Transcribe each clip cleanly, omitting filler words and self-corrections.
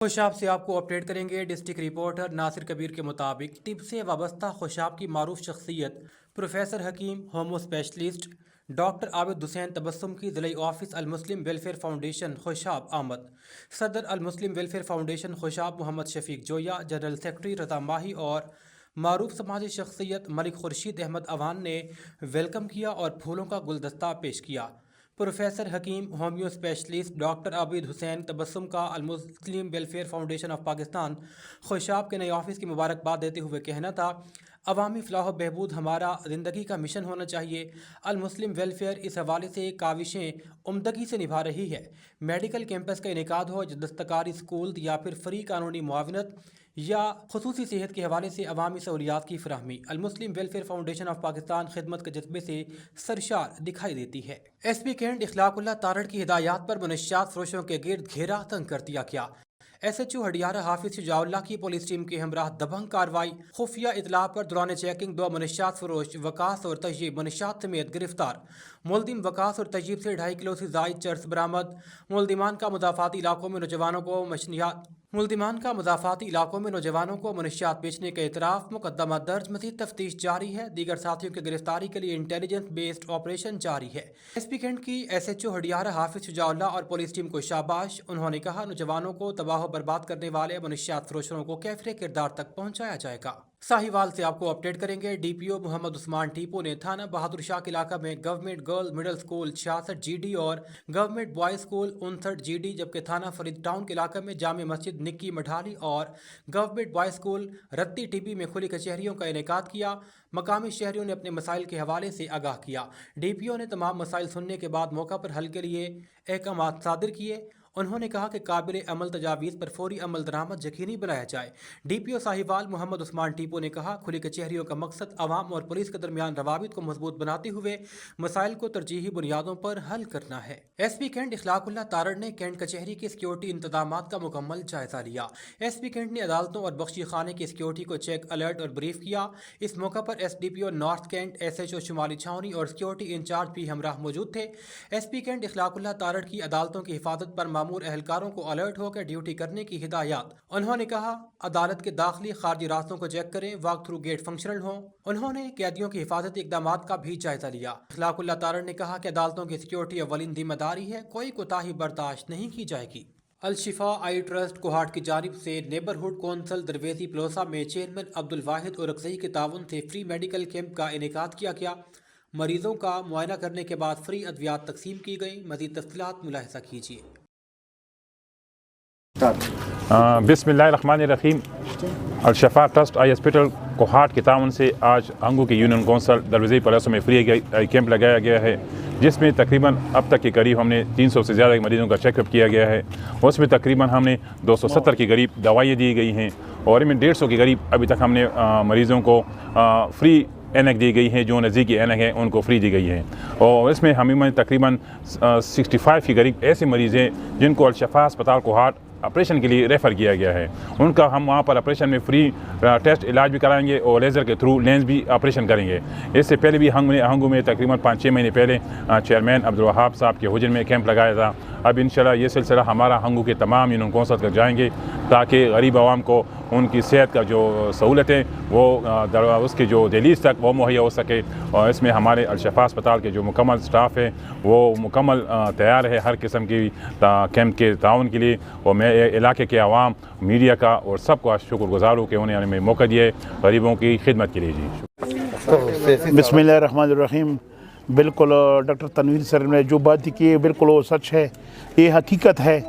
خوشاب سے آپ کو اپڈیٹ کریں گے۔ ڈسٹرکٹ رپورٹر ناصر کبیر کے مطابق طب سے وابستہ خوشاب کی معروف شخصیت پروفیسر حکیم ہومو اسپیشلسٹ ڈاکٹر عابد حسین تبسم کی ضلعی آفس المسلم ویلفیئر فاؤنڈیشن خوشاب آمد۔ صدر المسلم ویلفیئر فاؤنڈیشن خوشاب محمد شفیق جویا، جنرل سیکرٹری رضا ماہی اور معروف سماجی شخصیت ملک خورشید احمد اوان نے ویلکم کیا اور پھولوں کا گلدستہ پیش کیا۔ پروفیسر حکیم ہومیو اسپیشلسٹ ڈاکٹر عابد حسین تبسم کا المسلم welfare foundation of Pakistan Khushab کے نئے آفس کی مبارکباد دیتے ہوئے کہنا تھا، عوامی فلاح و بہبود ہمارا زندگی کا مشن ہونا چاہیے۔ المسلم ویلفیئر اس حوالے سے کاوشیں عمدگی سے نبھا رہی ہے۔ میڈیکل کیمپس کا انعقاد ہو، دستکاری اسکول یا پھر فری قانونی معاونت یا خصوصی صحت کے حوالے سے عوامی سہولیات کی فراہمی، المسلم ویلفیئر فاؤنڈیشن آف پاکستان خدمت کے جذبے سے سرشار دکھائی دیتی ہے۔ ایس پی کینٹ اخلاق اللہ تارڑ کی ہدایات پر منشیات فروشوں کے گرد گھیرا تنگ کر دیا گیا۔ ایس ایچ او ہڈیارہ حافظ شجاع اللہ کی پولیس ٹیم کے ہمراہ دبنگ کارروائی۔ خفیہ اطلاع پر دوران چیکنگ 2 منشیات فروش وکاس اور طیب منشیات سمیت گرفتار۔ ملزم وکاس اور طیب سے 2.5 کلو سے زائد چرس برآمد۔ ملزمان کا مضافاتی علاقوں میں نوجوانوں کو منشیات بیچنے کا اعتراف، مقدمہ درج، مزید تفتیش جاری ہے۔ دیگر ساتھیوں کی گرفتاری کے لیے انٹیلیجنس بیسڈ آپریشن جاری ہے۔ ایس پی کینٹ کی ایس ایچ او ہڈیارہ حافظ شجاع اللہ اور پولیس ٹیم کو شاباش۔ انہوں نے کہا، نوجوانوں کو تباہ و برباد کرنے والے منشیات فروشوں کو کیفر کردار تک پہنچایا جائے گا۔ ساہیوال سے آپ کو اپڈیٹ کریں گے۔ ڈی پی او محمد عثمان ٹیپو نے تھانہ بہادر شاہ کے علاقہ میں government girl middle school 66 G D اور government boys school 59 G D, جبکہ تھانہ فرید ٹاؤن کے علاقہ میں جامع مسجد نکی مڈھالی اور گورنمنٹ بوائز اسکول رتی ٹی بی میں کھلی کچہریوں کا انعقاد کیا۔ مقامی شہریوں نے اپنے مسائل کے حوالے سے آگاہ کیا۔ ڈی پی او نے تمام مسائل سننے کے بعد موقع پر حل کے لیے احکامات صادر کیے۔ انہوں نے کہا کہ قابل عمل تجاویز پر فوری عمل درآمد یقینی بنایا جائے۔ ڈی پی او ساہیوال محمد عثمان ٹیپو نے کہا، کھلی کچہریوں کا مقصد عوام اور پولیس کے درمیان روابط کو مضبوط بناتے ہوئے مسائل کو ترجیحی بنیادوں پر حل کرنا ہے۔ ایس پی کینٹ اخلاق اللہ تارڑ نے کینٹ کچہری کے سیکیورٹی انتظامات کا مکمل جائزہ لیا۔ ایس پی کینٹ نے عدالتوں اور بخشی خانے کی سیکیورٹی کو چیک، الرٹ اور بریف کیا۔ اس موقع پر S D P O north cantt, S H O شمالی چھاؤنی اور سیکیورٹی انچارج بھی ہمراہ موجود تھے۔ ایس پی کینٹ اخلاق اللہ تارڑ کی عدالتوں کی حفاظت پر مامور اہلکاروں کو الرٹ ہو کر ڈیوٹی کرنے کی ہدایات۔ انہوں نے کہا، عدالت کے داخلی خارجی راستوں کو چیک کریں، واک تھرو گیٹ فنکشنل ہوں۔ انہوں نے قیدیوں کی حفاظتی اقدامات کا بھی جائزہ لیا۔ اخلاق اللہ تارڑ نے کہا کہ عدالتوں کی سیکیورٹی اولین ذمہ داری ہے، کوئی کوتاہی برداشت نہیں کی جائے گی۔ الشفا آئی ٹرسٹ کوہاٹ کی جانب سے نیبرہڈ کونسل درویزی پلوسا میں چیئرمین عبدالواحد اورکزئی کے تعاون سے فری میڈیکل کیمپ کا انعقاد کیا گیا۔ مریضوں کا معائنہ کرنے کے بعد فری ادویات تقسیم کی گئیں۔ مزید تفصیلات ملاحظہ کیجیے۔ بسم اللہ الرحمن الرحیم۔ الشفا ٹرسٹ آئی ہاسپٹل کوہاٹ کے تعاون سے آج ہنگو کی یونین کونسل درویزی پلوسا میں فری کیمپ لگایا گیا ہے، جس میں تقریباً اب تک کے قریب ہم نے 300 سے زیادہ مریضوں کا چیک اپ کیا گیا ہے۔ اس میں تقریباً ہم نے 270 کے قریب دوائیں دی گئی ہیں اور ان میں 150 کے قریب ابھی تک ہم نے مریضوں کو فری اینک دی گئی ہیں، جو نزدیکی اینک ہیں ان کو فری دی گئی ہیں۔ اور اس میں ہمیں تقریباً 65 کے قریب ایسے مریض ہیں جن کو الشفا اسپتال کوہاٹ آپریشن کے لیے ریفر کیا گیا ہے۔ ان کا ہم وہاں پر آپریشن میں فری ٹیسٹ علاج بھی کرائیں گے اور لیزر کے تھرو لینس بھی آپریشن کریں گے۔ اس سے پہلے بھی ہنگو میں تقریباً 5-6 مہینے پہلے چیئرمین عبدالوہاب صاحب کے حجر میں کیمپ لگایا تھا۔ اب انشاءاللہ یہ سلسلہ ہمارا ہنگو کے تمام یونین کونسل تک جائیں گے تاکہ غریب عوام کو ان کی صحت کا جو سہولتیں وہ اس کے جو دہلیز تک وہ مہیا ہو سکے۔ اور اس میں ہمارے الشفا اسپتال کے جو مکمل سٹاف ہے وہ مکمل تیار ہے ہر قسم کی کیمپ کے تعاون کے لیے۔ اور میں علاقے کے عوام، میڈیا کا اور سب کو شکر گزار ہوں کہ انہیں ہمیں موقع دیا ہے غریبوں کی خدمت کے لیے۔ جی بسم اللہ الرحمن الرحیم۔ بالکل ڈاکٹر تنویر سر نے جو بات کی بالکل وہ سچ ہے، یہ حقیقت ہے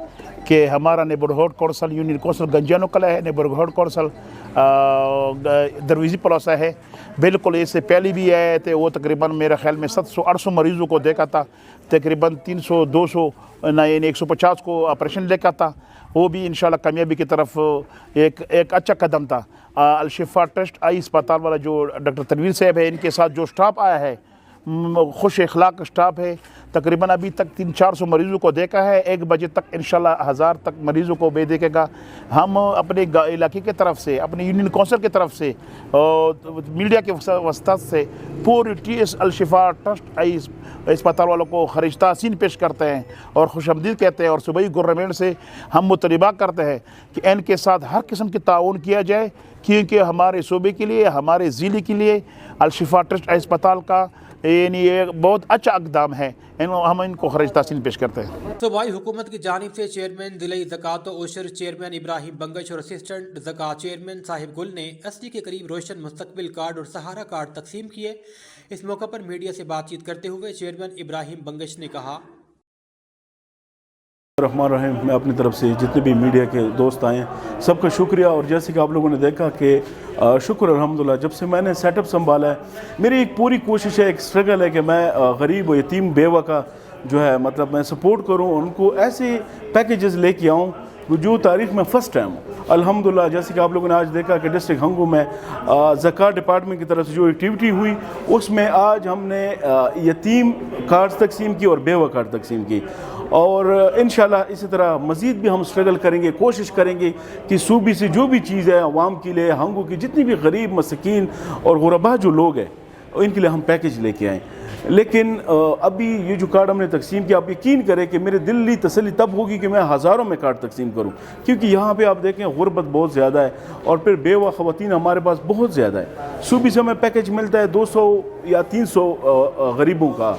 کہ ہمارا نیبرہڈ کونسل یونین کونسل گنجانو کلا ہے، نیبرہڈ کونسل درویزی پلوسا ہے۔ بالکل اس سے پہلے بھی آئے تھے، وہ تقریباً میرا خیال میں 700-800 مریضوں کو دیکھا تھا، تقریباً 300-200 یعنی 150 کو آپریشن دیکھا تھا۔ وہ بھی انشاءاللہ کامیابی کی طرف ایک اچھا قدم تھا۔ الشفا ٹرسٹ آئی اسپتال والا جو ڈاکٹر تنویر صاحب ہے، ان کے ساتھ جو سٹاف آیا ہے خوش اخلاق سٹاف ہے، तकरीबन अभी तक 300-400 मरीज़ों को देखा है। 1 बजे तक इंशाल्लाह 1000 तक मरीज़ों को भी देखेगा। हम अपने इलाके की तरफ से, अपने यूनियन कौंसिल की तरफ से और मीडिया के वस्तात से पूरी TS अल-शिफा ट्रस्ट आई अस्पताल वालों को खरीज तहसीन पेश करते हैं और खुशामदीद कहते हैं और सूबाई गवर्नमेंट से हम मुतलबा करते हैं कि इनके साथ हर किस्म की ताउन किया जाए, क्योंकि हमारे सूबे के लिए, हमारे ज़िले के लिए अल-शिफा ट्रस्ट अस्पताल का यानी ये बहुत अच्छा इक़दाम है। हम इनको खरीज तहसीन पेश करते हैं। सूबाई हुकूमत की जानिब से चेयरमैन ज़िले ज़कात व उशर चेयरमैन इब्राहिम बंगश और असिस्टेंट ज़कात चेयरमैन साहिब गुल ने 80 के करीब रोशन मुस्तकबिल कार्ड और सहारा कार्ड तकसीम किए। इस मौका पर मीडिया से बातचीत करते हुए चेयरमैन इब्राहिम बंगश ने कहा, रहमान रहीम, मैं अपनी तरफ से जितने भी मीडिया के दोस्त आए हैं सबका शुक्रिया। और जैसे कि आप लोगों ने देखा कि शुक्र अल्हम्दुलिल्लाह, जब से मैंने सेटअप संभाला है मेरी एक पूरी कोशिश है, एक स्ट्रगल है कि मैं गरीब और यतीम बेवा का जो है मतलब मैं सपोर्ट करूं, उनको ऐसे पैकेजेस लेके आऊं जो तारीख में फ़र्स्ट टाइम हो। अल्हम्दुलिल्लाह, जैसे कि आप लोगों ने आज देखा कि डिस्ट्रिक्ट हंगू में ज़कात डिपार्टमेंट की तरफ से जो एक्टिविटी हुई उसमें आज हमने यतीम कार्ड तकसीम की और बेवा कार्ड तकसीम की। और इंशाल्लाह इसी तरह मज़ीद भी हम स्ट्रगल करेंगे, कोशिश करेंगे कि सूबे से जो भी चीज़ है अवाम के लिए, हंगू की जितनी भी गरीब मसकीन और गुरबा जो लोग हैं इनके लिए हम पैकेज लेके आएँ। लेकिन अभी ये जो कार्ड हमने तकसीम किया, आप यकीन करें कि मेरे दिल की तसल्ली तब होगी कि मैं हज़ारों में कार्ड तकसीम करूं, क्योंकि यहाँ पे आप देखें गुरबत बहुत ज़्यादा है और फिर बेवा ख़वातीन हमारे पास बहुत ज़्यादा है। सूबे से हमें पैकेज मिलता है 200 या 300 गरीबों का,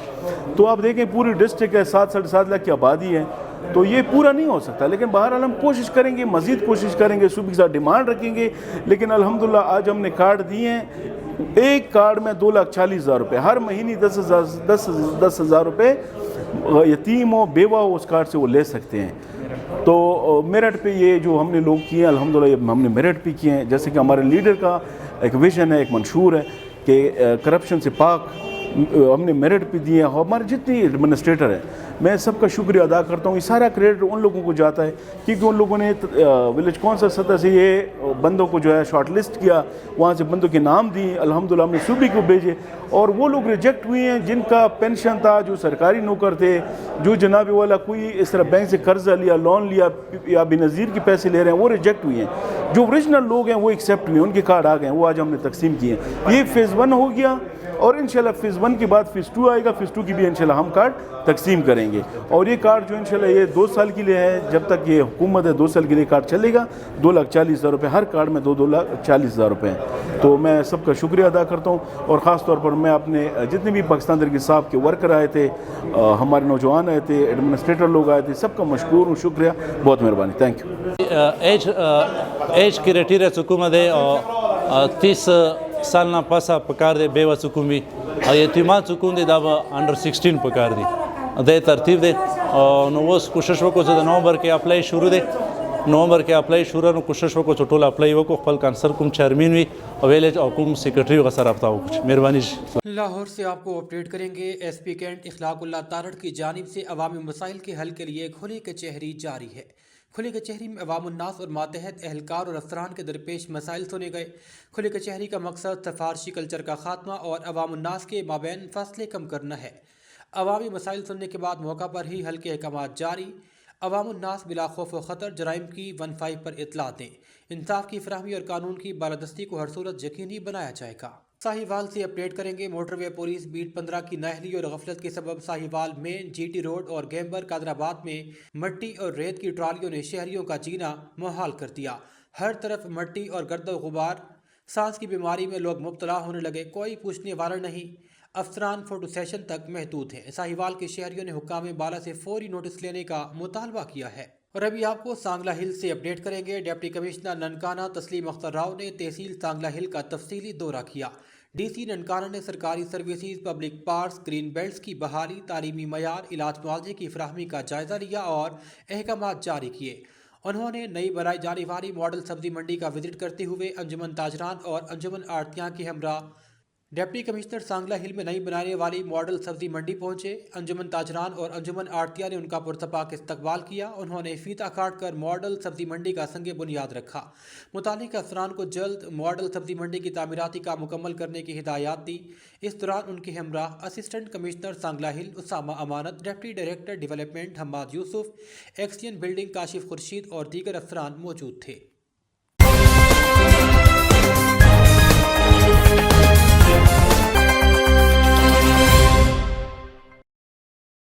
तो आप देखें पूरी डिस्ट्रिक्ट है, 7-7.5 लाख की आबादी है, तो ये पूरा नहीं हो सकता। लेकिन बहरहाल हम कोशिश करेंगे, मज़ीद कोशिश करेंगे, सूबे के साथ डिमांड रखेंगे। लेकिन अल्हम्दुलिल्लाह आज हमने कार्ड दिए हैं, एक कार्ड में 2,40,000 रुपये, हर महीने 10,000 रुपये यतीम हो बेवा हो उस कार्ड से वो ले सकते हैं। तो मेरिट पे ये जो हमने लोग किए हैं अल्हम्दुलिल्लाह हमने मेरिट पे किए हैं। जैसे कि हमारे लीडर का एक विजन है, एक मंशूर है कि करप्शन से पाक, हमने मेरिट पे दिए हैं। हमारे जितने एडमिनिस्ट्रेटर हैं मैं सबका शुक्रिया अदा करता हूँ। ये सारा क्रेडिट उन लोगों को जाता है क्योंकि उन लोगों ने विलेज कौंसिल सतह से ये बंदों को जो है शॉर्ट लिस्ट किया, वहाँ से बंदों के नाम दिए, अल्हम्दुलिल्लाह हमने सूबे को भेजे और वो लोग रिजेक्ट हुए हैं जिनका पेंशन था, जो सरकारी नौकर थे, जो जनाब वाला कोई इस तरह बैंक से कर्जा लिया, लोन लिया या बेनज़ीर के पैसे ले रहे हैं, वो रिजेक्ट हुए हैं। जो ओरिजिनल लोग हैं वो एक्सेप्ट हुए, उनके कार्ड आ गए, वो आज हमने तकसीम किए। ये फ़ेज़ 1 हो गया और इंशाल्लाह फ़ेज़ 1 के बाद फ़ेज़ 2 आएगा। फ़ेज़ 2 की भी इंशाल्लाह हम कार्ड तकसीम करेंगे और ये कार्ड जो इंशाल्लाह ये 2 साल के लिए है, जब तक ये हुकूमत है 2 साल के लिए कार्ड चलेगा। 2,40,000 रुपये हर कार्ड में 2,40,000 रुपये हैं। तो मैं सबका शुक्रिया अदा करता हूँ और ख़ास तौर पर मैं अपने जितने भी पाकिस्तान तहरीक इंसाफ के वर्कर आए थे, हमारे नौजवान आए थे, एडमिनिस्ट्रेटर लोग आए थे, सबका मशकूर हूँ, शुक्रिया, बहुत मेहरबानी, थैंक यू। एज क्राइटेरिया हुकूमत है और 30 साल ना पासा पकार दे बेवा सुकुमी और यतीमान सुकून दे दावा अंडर 16 पकार दी दे तरतीब दे और नो वो कोशिश वो को नवंबर के अप्लाई शुरू दे नवंबर के अप्लाई शुरू नो कोशिश वो को टोटल अप्लाई वो को फल कांसर कुम चेयरमैन भी और विलेज और कुम सेक्रेटरी का सर रफ्ता कुछ मेहरबानी। लाहौर से आपको अपडेट करेंगे। SP कैंट इखलाकुल्लाह तारड़ की जानिब से अवामी मसाइल के हल के लिए खुली कचहरी जारी है। खुली कचहरी में अवामुन्नास और मातहत एहलकार और अफसरान के दरपेश मसाइल सुने गए। खुली कचहरी का मकसद सफारशी कल्चर का खात्मा और अवामुन्नास के माबैन फासले कम करना है। अवामी मसाइल सुनने के बाद मौका पर ही हल के अहकामात जारी। अवामुन्नास बिला खौफ व ख़तर जराइम की 15 पर इतला दें। इंसाफ की फराहमी और कानून की बालादस्ती को हर सूरत यकीनी बनाया जाएगा। साहिवाल से अपडेट करेंगे। मोटरवे पुलिस बीट 15 की नाहली और गफलत के सबब साहिवाल मेन GT रोड और गैम्बर कादराबाद में मट्टी और रेत की ट्रालियों ने शहरियों का जीना मुहाल कर दिया। हर तरफ मट्टी और गर्द गुबार, सांस की बीमारी में लोग मुब्तला होने लगे। कोई पूछने वाला नहीं। अफसरान फोटो सेशन तक महदूद हैं। साहिवाल के शहरियों ने हुक्काम बाला से फौरी नोटिस लेने का मुतालबा किया है। और अभी आपको सांगला हिल से अपडेट करेंगे। डिप्टी कमिश्नर ननकाना तस्लीम अख्तर राव ने तहसील सांगला हिल का तफसीली दौरा किया। DC ननकाना ने सरकारी services, public parks, green belts की बहाली, तालीमी मयार, इलाज मुआवजे की फराहमी का जायजा लिया और अहकामात जारी किए। उन्होंने नई बनाई जाने वाली मॉडल सब्जी मंडी का विजिट करते हुए अंजुमन ताजरान और अंजुमन आड़तियाँ के हमरा डिप्टी कमिश्नर सांगला हिल में नई बनाने वाली मॉडल सब्जी मंडी पहुंचे। अंजुमन ताजरान और अंजुमन आड़तिया ने उनका पुरतपाक इस्तकबाल किया। उन्होंने फीता काट कर मॉडल सब्जी मंडी का संग बुनियाद रखा। मुतालिक अफसरान को जल्द मॉडल सब्जी मंडी की तामीराती काम मुकम्मल करने की हिदायत दी। इस दौरान उनके हमराह assistant commissioner Sangla Hill Usama Amanat, deputy director development Hammad Yousuf, XEN building Kashif Khurshid और दीगर अफसरान मौजूद थे।